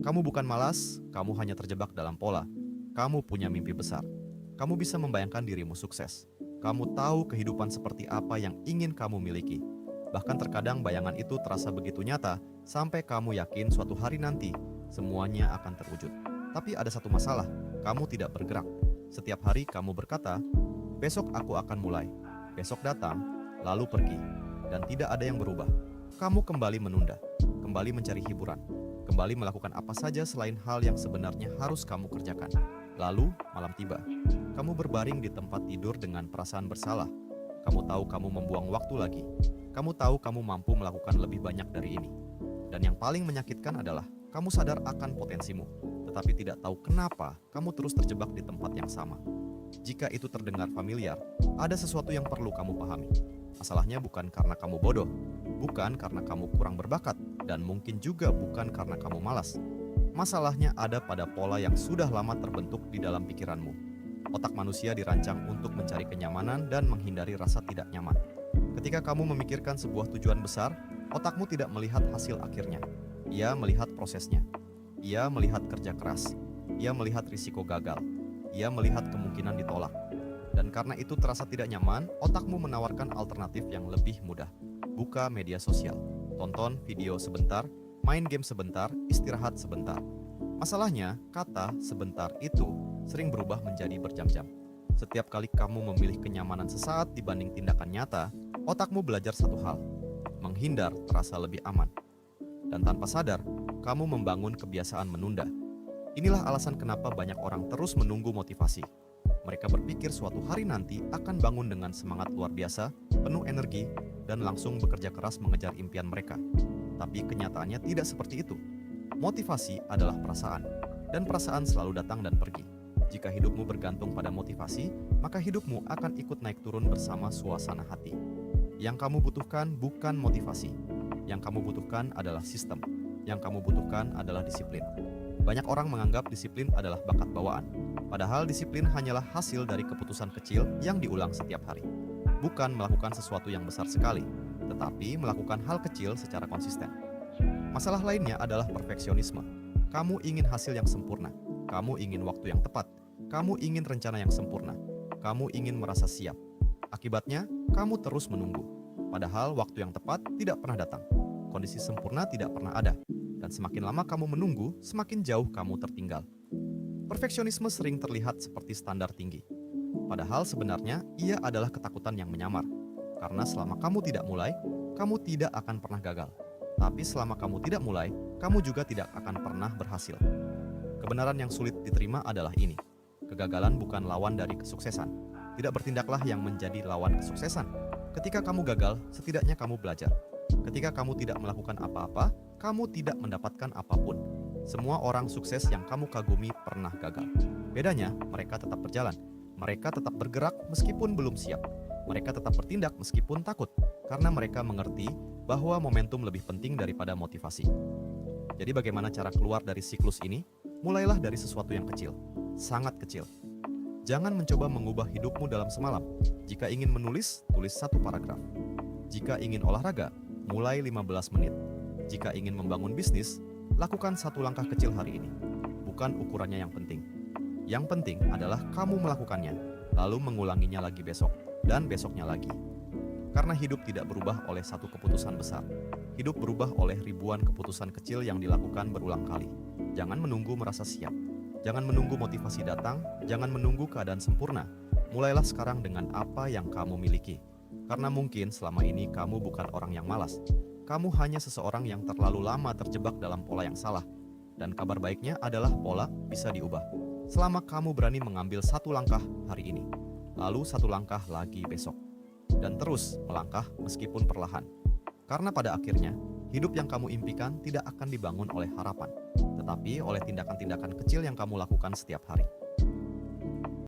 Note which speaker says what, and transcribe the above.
Speaker 1: Kamu bukan malas, kamu hanya terjebak dalam pola. Kamu punya mimpi besar. Kamu bisa membayangkan dirimu sukses. Kamu tahu kehidupan seperti apa yang ingin kamu miliki. Bahkan terkadang bayangan itu terasa begitu nyata sampai kamu yakin suatu hari nanti semuanya akan terwujud. Tapi ada satu masalah, kamu tidak bergerak. Setiap hari kamu berkata, besok aku akan mulai. Besok datang, lalu pergi. Dan tidak ada yang berubah. Kamu kembali menunda, kembali mencari hiburan, kembali melakukan apa saja selain hal yang sebenarnya harus kamu kerjakan. Lalu, malam tiba. Kamu berbaring di tempat tidur dengan perasaan bersalah. Kamu tahu kamu membuang waktu lagi. Kamu tahu kamu mampu melakukan lebih banyak dari ini. Dan yang paling menyakitkan adalah, kamu sadar akan potensimu, tetapi tidak tahu kenapa kamu terus terjebak di tempat yang sama. Jika itu terdengar familiar, ada sesuatu yang perlu kamu pahami. Masalahnya bukan karena kamu bodoh, bukan karena kamu kurang berbakat, dan mungkin juga bukan karena kamu malas. Masalahnya ada pada pola yang sudah lama terbentuk di dalam pikiranmu. Otak manusia dirancang untuk mencari kenyamanan dan menghindari rasa tidak nyaman. Ketika kamu memikirkan sebuah tujuan besar, otakmu tidak melihat hasil akhirnya. Ia melihat prosesnya. Ia melihat kerja keras. Ia melihat risiko gagal. Ia melihat kemungkinan ditolak. Dan karena itu terasa tidak nyaman, otakmu menawarkan alternatif yang lebih mudah. Buka media sosial, tonton video sebentar, main game sebentar, istirahat sebentar. Masalahnya, kata sebentar itu sering berubah menjadi berjam-jam. Setiap kali kamu memilih kenyamanan sesaat dibanding tindakan nyata, otakmu belajar satu hal: menghindar terasa lebih aman. Dan tanpa sadar, kamu membangun kebiasaan menunda. Inilah alasan kenapa banyak orang terus menunggu motivasi. Mereka berpikir suatu hari nanti akan bangun dengan semangat luar biasa, penuh energi, dan langsung bekerja keras mengejar impian mereka. Tapi kenyataannya tidak seperti itu. Motivasi adalah perasaan, dan perasaan selalu datang dan pergi. Jika hidupmu bergantung pada motivasi, maka hidupmu akan ikut naik turun bersama suasana hati. Yang kamu butuhkan bukan motivasi. Yang kamu butuhkan adalah sistem. Yang kamu butuhkan adalah disiplin. Banyak orang menganggap disiplin adalah bakat bawaan. Padahal disiplin hanyalah hasil dari keputusan kecil yang diulang setiap hari. Bukan melakukan sesuatu yang besar sekali, tetapi melakukan hal kecil secara konsisten. Masalah lainnya adalah perfeksionisme. Kamu ingin hasil yang sempurna. Kamu ingin waktu yang tepat. Kamu ingin rencana yang sempurna. Kamu ingin merasa siap. Akibatnya, kamu terus menunggu. Padahal waktu yang tepat tidak pernah datang. Kondisi sempurna tidak pernah ada. Dan semakin lama kamu menunggu, semakin jauh kamu tertinggal. Perfeksionisme sering terlihat seperti standar tinggi. Padahal sebenarnya ia adalah ketakutan yang menyamar. Karena selama kamu tidak mulai, kamu tidak akan pernah gagal. Tapi selama kamu tidak mulai, kamu juga tidak akan pernah berhasil. Kebenaran yang sulit diterima adalah ini. Kegagalan bukan lawan dari kesuksesan. Tidak bertindaklah yang menjadi lawan kesuksesan. Ketika kamu gagal, setidaknya kamu belajar. Ketika kamu tidak melakukan apa-apa, kamu tidak mendapatkan apapun. Semua orang sukses yang kamu kagumi pernah gagal. Bedanya, mereka tetap berjalan. Mereka tetap bergerak meskipun belum siap. Mereka tetap bertindak meskipun takut. Karena mereka mengerti bahwa momentum lebih penting daripada motivasi. Jadi bagaimana cara keluar dari siklus ini? Mulailah dari sesuatu yang kecil. Sangat kecil. Jangan mencoba mengubah hidupmu dalam semalam. Jika ingin menulis, tulis satu paragraf. Jika ingin olahraga, mulai 15 menit. Jika ingin membangun bisnis, lakukan satu langkah kecil hari ini. Bukan ukurannya yang penting. Yang penting adalah kamu melakukannya, lalu mengulanginya lagi besok, dan besoknya lagi. Karena hidup tidak berubah oleh satu keputusan besar. Hidup berubah oleh ribuan keputusan kecil yang dilakukan berulang kali. Jangan menunggu merasa siap. Jangan menunggu motivasi datang, jangan menunggu keadaan sempurna. Mulailah sekarang dengan apa yang kamu miliki. Karena mungkin selama ini kamu bukan orang yang malas. Kamu hanya seseorang yang terlalu lama terjebak dalam pola yang salah. Dan kabar baiknya adalah pola bisa diubah. Selama kamu berani mengambil satu langkah hari ini, lalu satu langkah lagi besok. Dan terus melangkah meskipun perlahan. Karena pada akhirnya, hidup yang kamu impikan tidak akan dibangun oleh harapan, tetapi oleh tindakan-tindakan kecil yang kamu lakukan setiap hari.